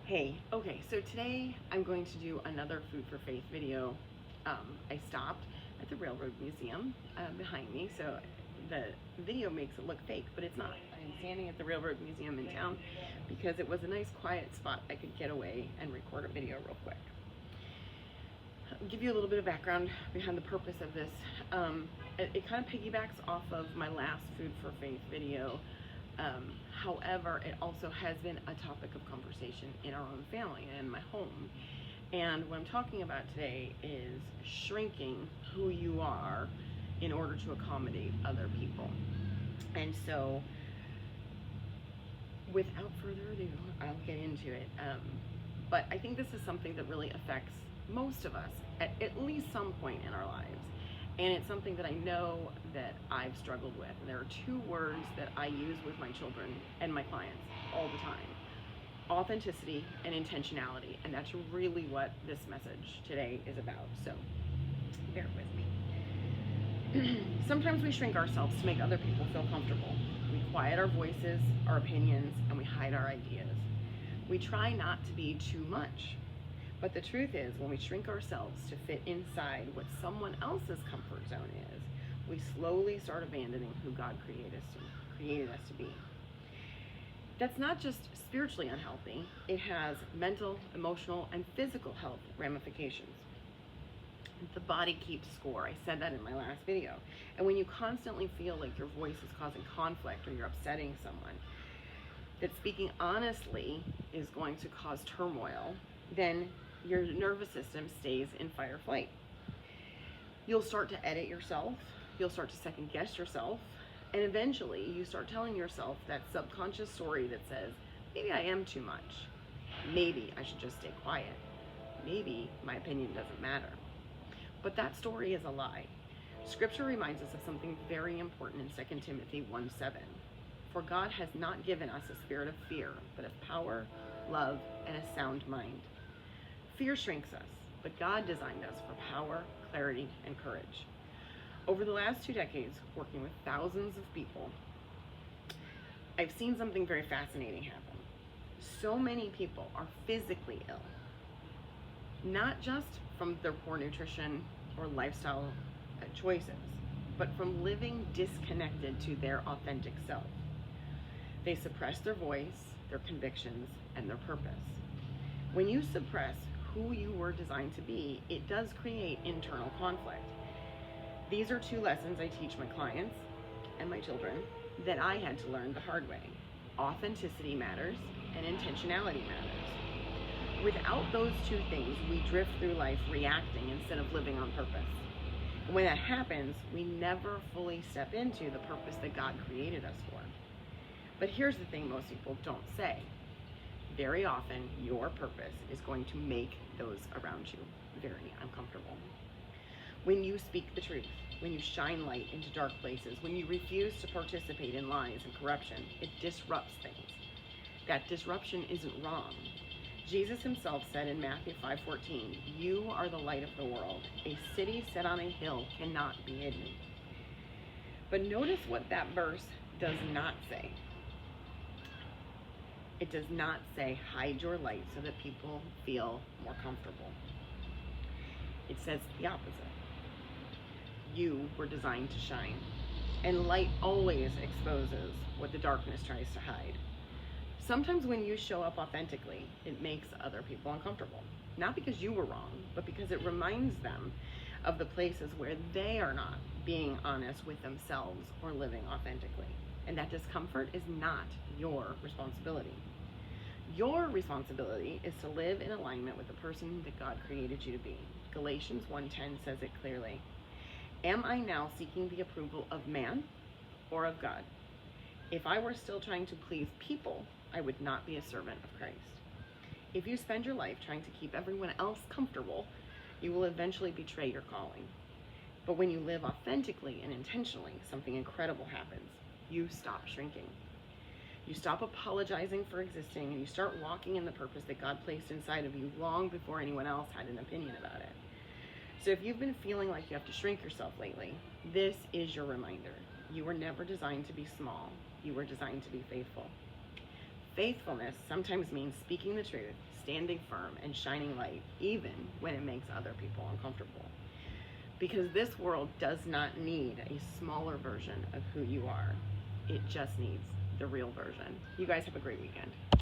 Hey, okay, so today I'm going to do another Food for Faith video. I stopped at the Railroad Museum behind me, so the video makes it look fake, but it's not. I'm standing at the Railroad Museum in town because it was a nice quiet spot I could get away and record a video real quick. I'll give you a little bit of background behind the purpose of this. It kind of piggybacks off of my last Food for Faith video. However, it also has been a topic of conversation in our own family and in my home. And what I'm talking about today is shrinking who you are in order to accommodate other people. And so, without further ado, I'll get into it. But I think this is something that really affects most of us at least some point in our lives. And it's something that I know that I've struggled with. And there are two words that I use with my children and my clients all the time: authenticity and intentionality. And that's really what this message today is about. So bear with me. Sometimes we shrink ourselves to make other people feel comfortable. We quiet our voices, our opinions, and we hide our ideas. We try not to be too much. But the truth is, when we shrink ourselves to fit inside what someone else's comfort zone is, we slowly start abandoning who God created us to be. That's not just spiritually unhealthy, it has mental, emotional, and physical health ramifications. The body keeps score. I said that in my last video. And when you constantly feel like your voice is causing conflict or you're upsetting someone, that speaking honestly is going to cause turmoil, then your nervous system stays in fight or flight. You'll start to edit yourself, you'll start to second guess yourself, and eventually you start telling yourself that subconscious story that says, maybe I am too much, maybe I should just stay quiet, maybe my opinion doesn't matter. But that story is a lie. Scripture reminds us of something very important in 2 Timothy 1:7. For God has not given us a spirit of fear, but of power, love, and a sound mind. Fear shrinks us, but God designed us for power, clarity, and courage. Over the last 2 decades, working with thousands of people, I've seen something very fascinating happen. So many people are physically ill, not just from their poor nutrition or lifestyle choices, but from living disconnected to their authentic self. They suppress their voice, their convictions, and their purpose. When you suppress who you were designed to be, it does create internal conflict. These are 2 lessons I teach my clients and my children that I had to learn the hard way. Authenticity matters and intentionality matters. Without those 2 things, we drift through life reacting instead of living on purpose. And when that happens, we never fully step into the purpose that God created us for. But here's the thing most people don't say. Very often, your purpose is going to make those around you very uncomfortable. When you speak the truth, when you shine light into dark places, when you refuse to participate in lies and corruption, it disrupts things. That disruption isn't wrong. Jesus himself said in Matthew 5:14, "You are the light of the world. A city set on a hill cannot be hidden." But notice what that verse does not say. It does not say, hide your light so that people feel more comfortable. It says the opposite. You were designed to shine, and light always exposes what the darkness tries to hide. Sometimes when you show up authentically, it makes other people uncomfortable. Not because you were wrong, but because it reminds them of the places where they are not being honest with themselves or living authentically. And that discomfort is not your responsibility. Your responsibility is to live in alignment with the person that God created you to be. Galatians 1:10 says it clearly. Am I now seeking the approval of man or of God? If I were still trying to please people, I would not be a servant of Christ. If you spend your life trying to keep everyone else comfortable, you will eventually betray your calling. But when you live authentically and intentionally, something incredible happens. You stop shrinking. You stop apologizing for existing, and you start walking in the purpose that God placed inside of you long before anyone else had an opinion about it. So if you've been feeling like you have to shrink yourself lately, this is your reminder. You were never designed to be small. You were designed to be faithful. Faithfulness sometimes means speaking the truth, standing firm, and shining light, even when it makes other people uncomfortable. Because this world does not need a smaller version of who you are. It just needs the real version. You guys have a great weekend.